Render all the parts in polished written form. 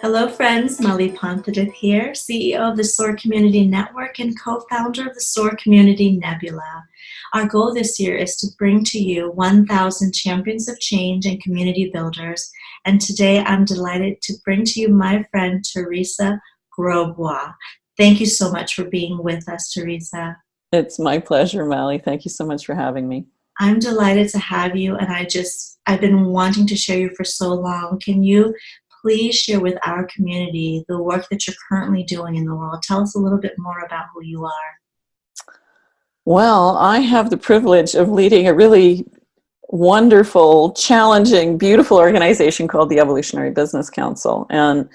Hello, friends. Molly Pontadith here, CEO of the SOAR Community Network and co-founder of the SOAR Community Nebula. Our goal this year is to bring to you 1,000 champions of change and community builders. And today I'm delighted to bring to you my friend, Teresa Grosbois. Thank you so much for being with us, Teresa. It's my pleasure, Molly. Thank you so much for having me. I'm delighted to have you, and I've been wanting to share you for so long. Can you please share with our community the work that you're currently doing in the world? Tell us a little bit more about who you are. Well, I have the privilege of leading a really wonderful, challenging, beautiful organization called the Evolutionary Business Council. And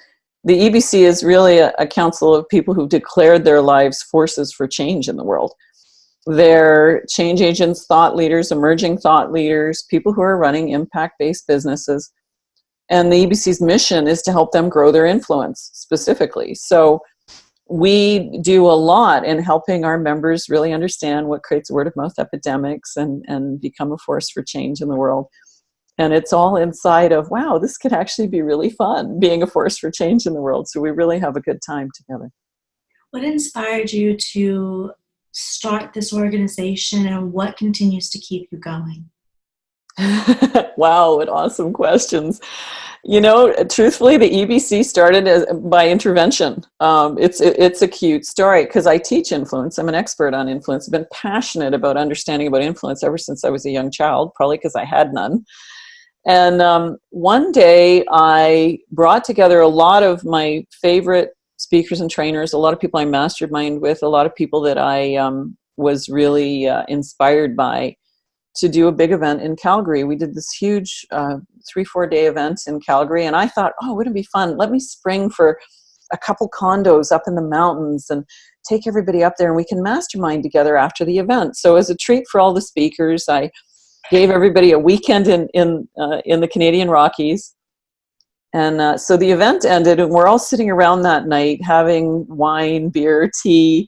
the EBC is really a council of people who've declared their lives forces for change in the world. They're change agents, thought leaders, emerging thought leaders, people who are running impact-based businesses. And the EBC's mission is to help them grow their influence specifically. So we do a lot in helping our members really understand what creates word-of-mouth epidemics and become a force for change in the world. And it's all inside of, wow, this could actually be really fun, being a force for change in the world. So we really have a good time together. What inspired you to start this organization, and what continues to keep you going? Wow, what awesome questions. You know, truthfully, the EBC started by intervention. It's a cute story because I teach influence. I'm an expert on influence. I've been passionate about understanding about influence ever since I was a young child, probably because I had none. And one day I brought together a lot of my favorite speakers and trainers, a lot of people I mastermind with, a lot of people that I was really inspired by, to do a big event in Calgary. We did this huge 3-4 day event in Calgary, and I thought, oh, wouldn't it be fun? Let me spring for a couple condos up in the mountains and take everybody up there, and we can mastermind together after the event. So as a treat for all the speakers, I gave everybody a weekend in the Canadian Rockies. And so the event ended, and we're all sitting around that night having wine, beer, tea,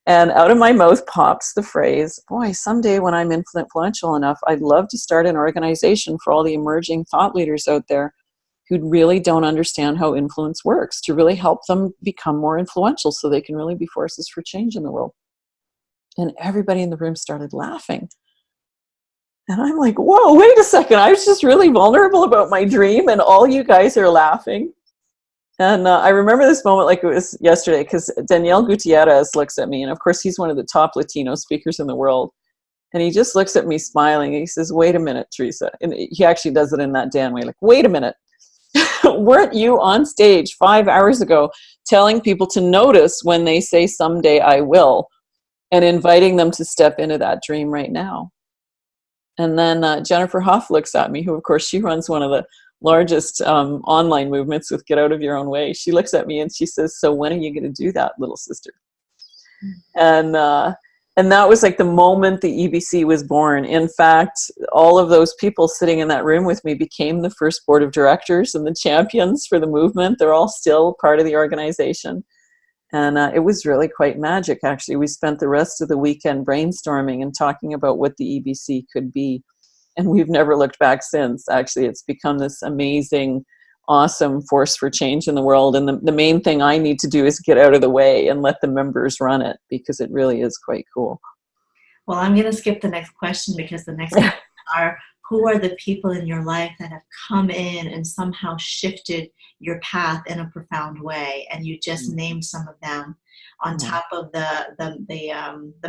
and out of my mouth pops the phrase, boy, someday when I'm influential enough, I'd love to start an organization for all the emerging thought leaders out there who really don't understand how influence works, to really help them become more influential so they can really be forces for change in the world. And everybody in the room started laughing. And I'm like, whoa, wait a second. I was just really vulnerable about my dream, and all you guys are laughing. And I remember this moment like it was yesterday, because Daniel Gutierrez looks at me, and of course he's one of the top Latino speakers in the world. And he just looks at me smiling, and he says, wait a minute, Teresa. And he actually does it in that Dan way, like, wait a minute. Weren't you on stage 5 hours ago telling people to notice when they say someday I will, and inviting them to step into that dream right now? And then Jennifer Hoff looks at me, who of course she runs one of the largest online movements with Get Out of Your Own Way. She looks at me and she says, so when are you going to do that, little sister? And that was like the moment the EBC was born. In fact, all of those people sitting in that room with me became the first board of directors and the champions for the movement. They're all still part of the organization. And it was really quite magic, actually. We spent the rest of the weekend brainstorming and talking about what the EBC could be. And we've never looked back since. Actually, it's become this amazing, awesome force for change in the world. And the main thing I need to do is get out of the way and let the members run it, because it really is quite cool. Well, I'm going to skip the next question, because the next questions are, who are the people in your life that have come in and somehow shifted your path in a profound way? And you just named some of them on top of the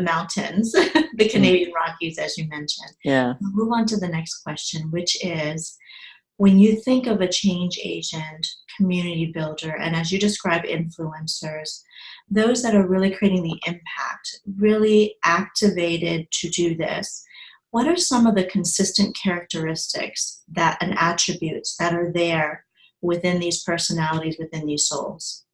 mountains, the Canadian Rockies, as you mentioned. Yeah. We'll move on to the next question, which is, when you think of a change agent, community builder, and as you describe influencers, those that are really creating the impact, really activated to do this, what are some of the consistent characteristics and attributes that are there within these personalities, within these souls?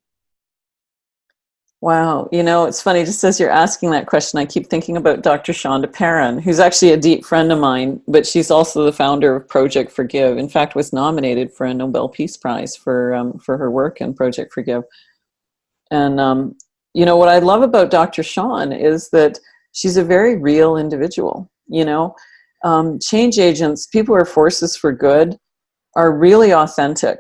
Wow. You know, it's funny, just as you're asking that question, I keep thinking about Dr. Shonda Perrin, who's actually a deep friend of mine, but she's also the founder of Project Forgive. In fact, was nominated for a Nobel Peace Prize for her work in Project Forgive. And, you know, what I love about Dr. Sean is that she's a very real individual. You know, change agents, people who are forces for good, are really authentic.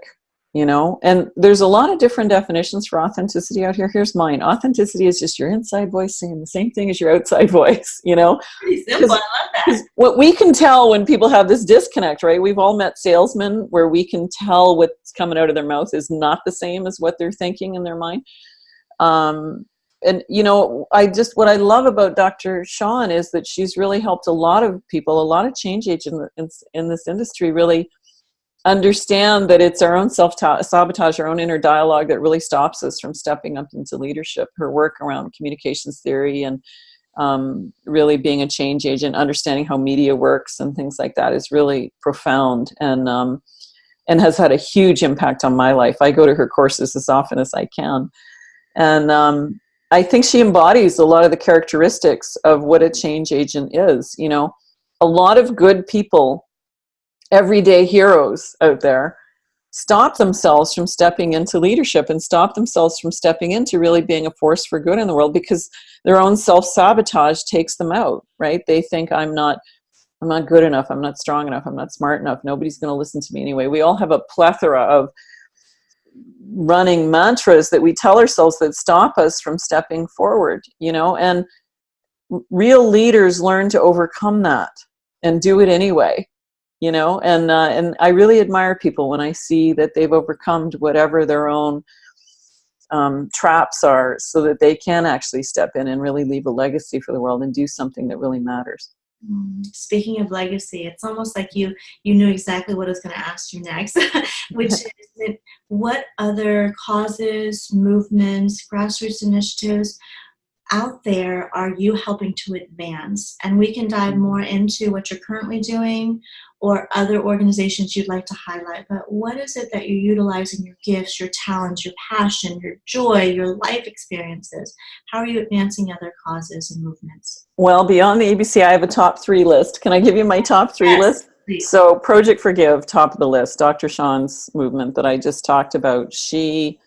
you know. And there's a lot of different definitions for authenticity out here. Here's mine. Authenticity is just your inside voice saying the same thing as your outside voice, you know. Pretty simple. I love that. What we can tell when people have this disconnect, right? We've all met salesmen where we can tell what's coming out of their mouth is not the same as what they're thinking in their mind. And, you know, what I love about Dr. Sean is that she's really helped a lot of people, a lot of change agents in this industry really understand that it's our own self-sabotage, our own inner dialogue that really stops us from stepping up into leadership. Her work around communications theory and really being a change agent, understanding how media works and things like that is really profound and has had a huge impact on my life. I go to her courses as often as I can. And I think she embodies a lot of the characteristics of what a change agent is. You know, a lot of good people, everyday heroes out there, stop themselves from stepping into leadership and stop themselves from stepping into really being a force for good in the world because their own self-sabotage takes them out, right? They think I'm not good enough, I'm not strong enough, I'm not smart enough, nobody's going to listen to me anyway. We all have a plethora of running mantras that we tell ourselves that stop us from stepping forward, you know, and real leaders learn to overcome that and do it anyway, you know, and I really admire people when I see that they've overcome whatever their own traps are so that they can actually step in and really leave a legacy for the world and do something that really matters. Speaking of legacy, it's almost like you knew exactly what I was going to ask you next, which is that what other causes, movements, grassroots initiatives out there are you helping to advance? And we can dive more into what you're currently doing or other organizations you'd like to highlight. But what is it that you're utilizing your gifts, your talents, your passion, your joy, your life experiences? How are you advancing other causes and movements? Well, beyond the ABC, I have a top 3 list. Can I give you my top 3 list? Please. So Project Forgive, top of the list, Dr. Sean's movement that I just talked about. She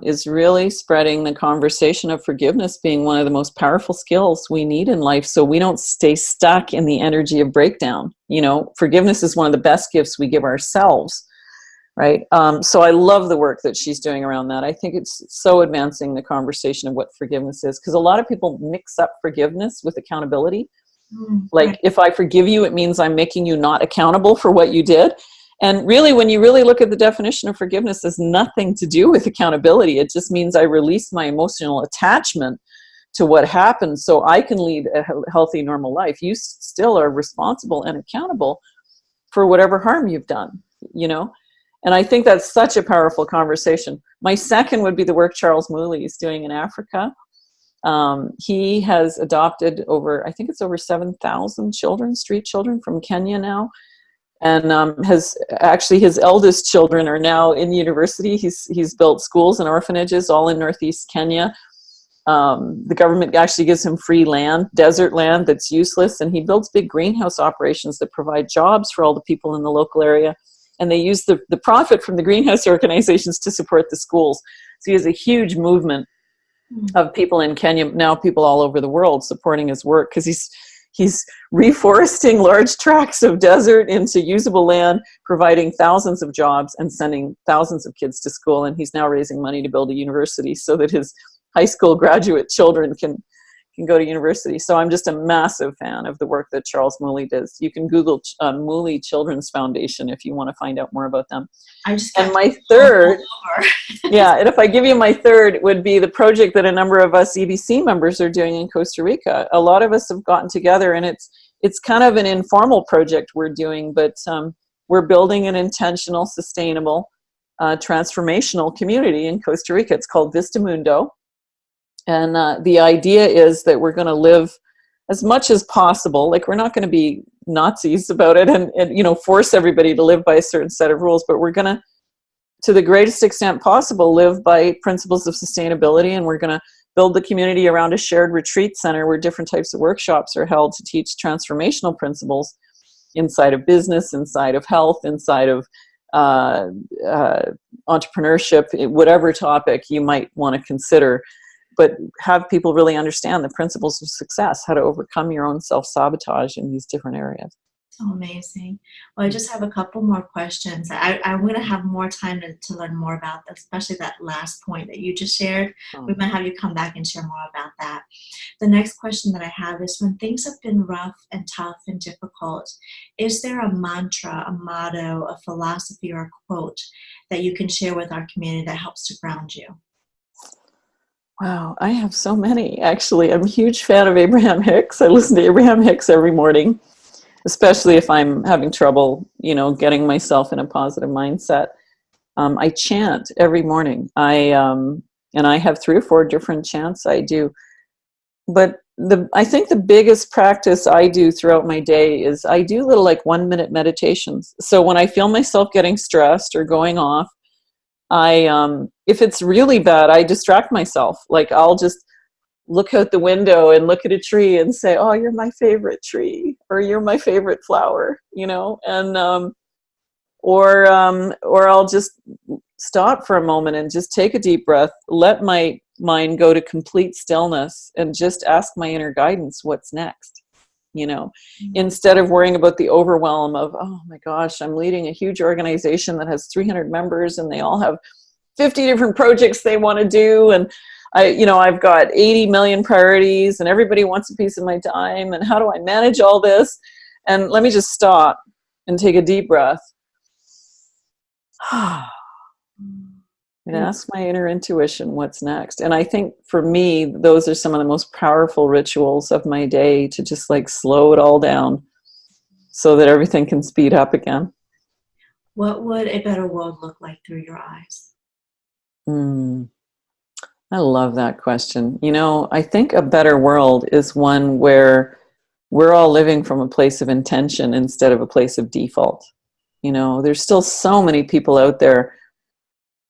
is really spreading the conversation of forgiveness being one of the most powerful skills we need in life so we don't stay stuck in the energy of breakdown. You know, forgiveness is one of the best gifts we give ourselves, right? So I love the work that she's doing around that. I think it's so advancing the conversation of what forgiveness is, because a lot of people mix up forgiveness with accountability. Like, if I forgive you, it means I'm making you not accountable for what you did. And really, when you really look at the definition of forgiveness, it has nothing to do with accountability. It just means I release my emotional attachment to what happened so I can lead a healthy, normal life. You still are responsible and accountable for whatever harm you've done, you know? And I think that's such a powerful conversation. My second would be the work Charles Mooley is doing in Africa. He has adopted over 7,000 children, street children from Kenya now. And has actually, his eldest children are now in university. He's built schools and orphanages all in northeast Kenya. The government actually gives him free land, desert land that's useless, and he builds big greenhouse operations that provide jobs for all the people in the local area. And they use the profit from the greenhouse organizations to support the schools. So he has a huge movement of people in Kenya, now people all over the world supporting his work, because he's reforesting large tracts of desert into usable land, providing thousands of jobs and sending thousands of kids to school. And he's now raising money to build a university so that his high school graduate children can go to university. So I'm just a massive fan of the work that Charles Mooley does. You can Google Mooley Children's Foundation if you want to find out more about them. And my third, and if I give you my third, would be the project that a number of us EBC members are doing in Costa Rica. A lot of us have gotten together, and it's kind of an informal project we're doing, but we're building an intentional, sustainable, transformational community in Costa Rica. It's called Vista Mundo. And the idea is that we're going to live as much as possible. Like, we're not going to be Nazis about it and force everybody to live by a certain set of rules, but we're going to the greatest extent possible, live by principles of sustainability. And we're going to build the community around a shared retreat center where different types of workshops are held to teach transformational principles inside of business, inside of health, inside of entrepreneurship, whatever topic you might want to consider. But have people really understand the principles of success, how to overcome your own self-sabotage in these different areas. So amazing. Well, I just have a couple more questions. I'm going to have more time to learn more about that, especially that last point that you just shared. We Oh. might have you come back and share more about that. The next question that I have is, when things have been rough and tough and difficult, is there a mantra, a motto, a philosophy, or a quote that you can share with our community that helps to ground you? Wow, I have so many, actually. I'm a huge fan of Abraham Hicks. I listen to Abraham Hicks every morning, especially if I'm having trouble, getting myself in a positive mindset. I chant every morning. And I have 3 or 4 different chants I do. But I think the biggest practice I do throughout my day is I do little like 1-minute meditations. So when I feel myself getting stressed or going off, if it's really bad, I distract myself. Like I'll just look out the window and look at a tree and say, "Oh, you're my favorite tree," or "You're my favorite flower," and or I'll just stop for a moment and just take a deep breath, let my mind go to complete stillness, and just ask my inner guidance, what's next? Instead of worrying about the overwhelm of, oh my gosh, I'm leading a huge organization that has 300 members and they all have 50 different projects they want to do, and I've got 80 million priorities and everybody wants a piece of my time, and how do I manage all this? And let me just stop and take a deep breath and ask my inner intuition what's next. And I think for me, those are some of the most powerful rituals of my day, to just like slow it all down so that everything can speed up again. What would a better world look like through your eyes? Mm, I love that question. I think a better world is one where we're all living from a place of intention instead of a place of default. There's still so many people out there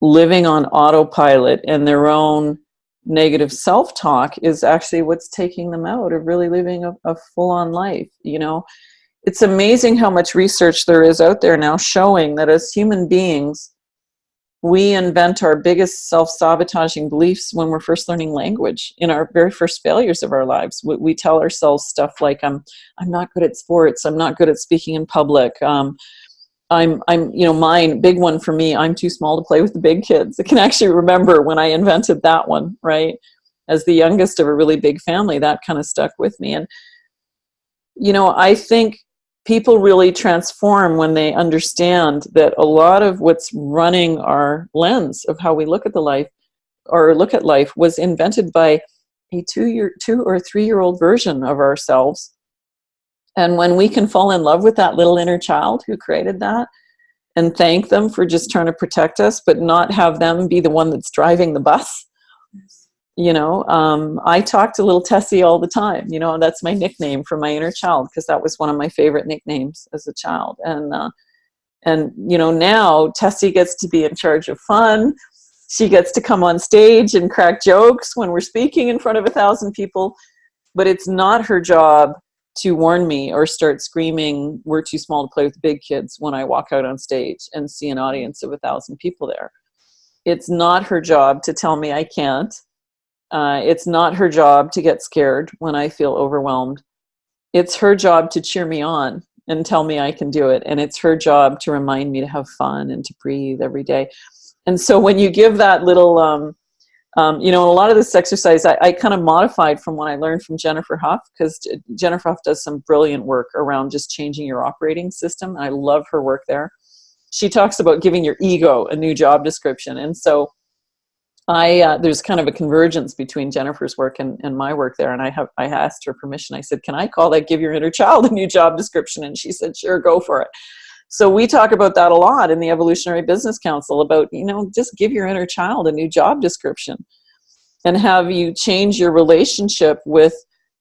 living on autopilot, and their own negative self-talk is actually what's taking them out of really living a full-on life. It's amazing how much research there is out there now showing that as human beings, we invent our biggest self-sabotaging beliefs when we're first learning language, in our very first failures of our lives. We tell ourselves stuff like, I'm not good at sports, I'm not good at speaking in public, mine, big one for me, I'm too small to play with the big kids. I can actually remember when I invented that one, right? As the youngest of a really big family, that kind of stuck with me. And, I think people really transform when they understand that a lot of what's running our lens of how we look at life was invented by a 2 or 3-year-old version of ourselves. And when we can fall in love with that little inner child who created that, and thank them for just trying to protect us, but not have them be the one that's driving the bus. I talk to little Tessie all the time. That's my nickname for my inner child, because that was one of my favorite nicknames as a child. And now Tessie gets to be in charge of fun. She gets to come on stage and crack jokes when we're speaking in front of 1,000 people, but it's not her job to warn me or start screaming, "We're too small to play with big kids," when I walk out on stage and see an audience of 1,000 people there. It's not her job to tell me I can't. It's not her job to get scared when I feel overwhelmed. It's her job to cheer me on and tell me I can do it. And it's her job to remind me to have fun and to breathe every day. And so when you give that little, a lot of this exercise I kind of modified from what I learned from Jennifer Huff, because Jennifer Huff does some brilliant work around just changing your operating system. I love her work there. She talks about giving your ego a new job description. And so there's kind of a convergence between Jennifer's work and my work there. And I asked her permission. I said, "Can I call that Give Your Inner Child a New Job Description?" And she said, "Sure, go for it." So we talk about that a lot in the Evolutionary Business Council, about, just give your inner child a new job description, and have you change your relationship with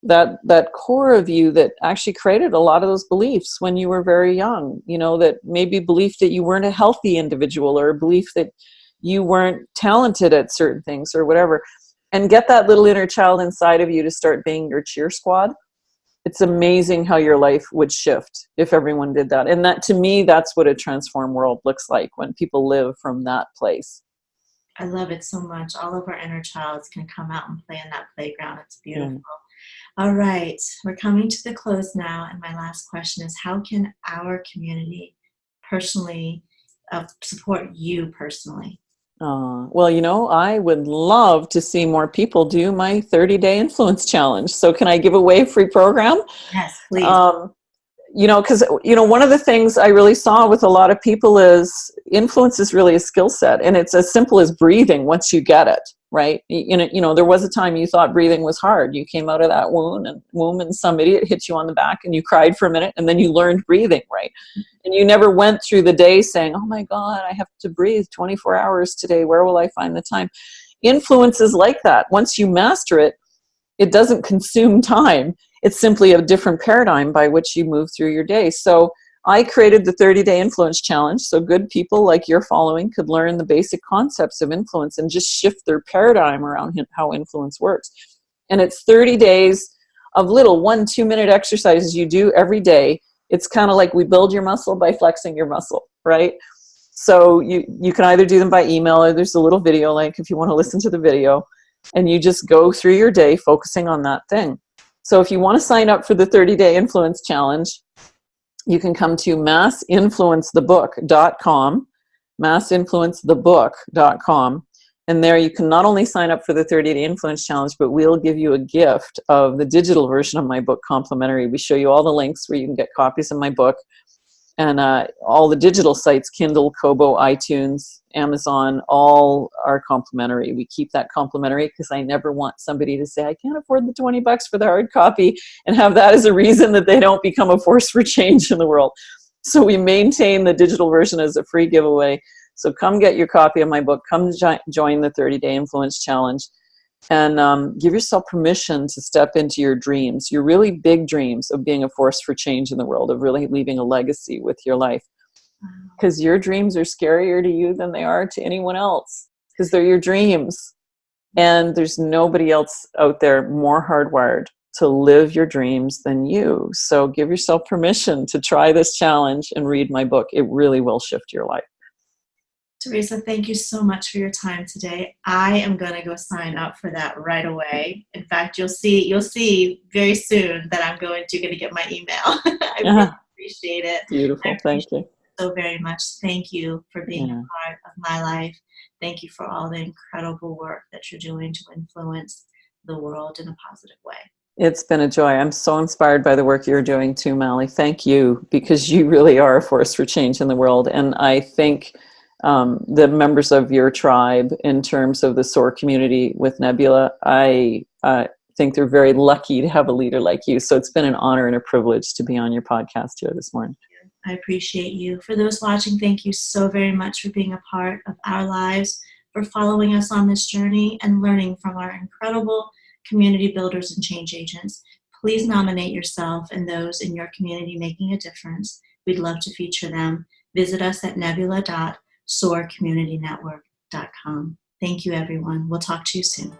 that core of you that actually created a lot of those beliefs when you were very young. That maybe belief that you weren't a healthy individual, or a belief that you weren't talented at certain things or whatever, and get that little inner child inside of you to start being your cheer squad. It's amazing how your life would shift if everyone did that. And that, to me, that's what a transformed world looks like, when people live from that place. I love it so much. All of our inner childs can come out and play in that playground. It's beautiful. Yeah. All right, we're coming to the close now, and my last question is, how can our community personally support you personally? Well, I would love to see more people do my 30-day influence challenge. So can I give away a free program? Yes, please. Um, because one of the things I really saw with a lot of people is influence is really a skill set, and it's as simple as breathing once you get it, right? There was a time you thought breathing was hard. You came out of that womb and some idiot hit you on the back and you cried for a minute, and then you learned breathing, right? And you never went through the day saying, oh my God, I have to breathe 24 hours today. Where will I find the time? Influence is like that. Once you master it, it doesn't consume time. It's simply a different paradigm by which you move through your day. So I created the 30-day influence challenge so good people like you're following could learn the basic concepts of influence and just shift their paradigm around how influence works. And it's 30 days of little 1-2 minute exercises you do every day. It's kind of like we build your muscle by flexing your muscle, right? So you can either do them by email, or there's a little video link if you want to listen to the video, and you just go through your day focusing on that thing. So if you want to sign up for the 30-day influence challenge, you can come to massinfluencethebook.com, massinfluencethebook.com, and there you can not only sign up for the 30-day influence challenge, but we'll give you a gift of the digital version of my book complimentary. We show you all the links where you can get copies of my book, and all the digital sites, Kindle, Kobo, iTunes, Amazon, all are complimentary. We keep that complimentary because I never want somebody to say, I can't afford the $20 for the hard copy, and have that as a reason that they don't become a force for change in the world. So we maintain the digital version as a free giveaway. So come get your copy of my book. Come join the 30-day influence challenge. And give yourself permission to step into your dreams, your really big dreams of being a force for change in the world, of really leaving a legacy with your life. Because your dreams are scarier to you than they are to anyone else, because they're your dreams. And there's nobody else out there more hardwired to live your dreams than you. So give yourself permission to try this challenge and read my book. It really will shift your life. Teresa, thank you so much for your time today. I am going to go sign up for that right away. In fact, you'll see very soon that I'm going to get my email. I really appreciate it. Beautiful. Thank you so very much. Thank you for being a part of my life. Thank you for all the incredible work that you're doing to influence the world in a positive way. It's been a joy. I'm so inspired by the work you're doing too, Mally. Thank you, because you really are a force for change in the world. And I think the members of your tribe, in terms of the SOAR community with Nebula, I think they're very lucky to have a leader like you. So it's been an honor and a privilege to be on your podcast here this morning. I appreciate you. For those watching, thank you so very much for being a part of our lives, for following us on this journey and learning from our incredible community builders and change agents. Please nominate yourself and those in your community making a difference. We'd love to feature them. Visit us at nebula.soarcommunitynetwork.com. Thank you, everyone. We'll talk to you soon.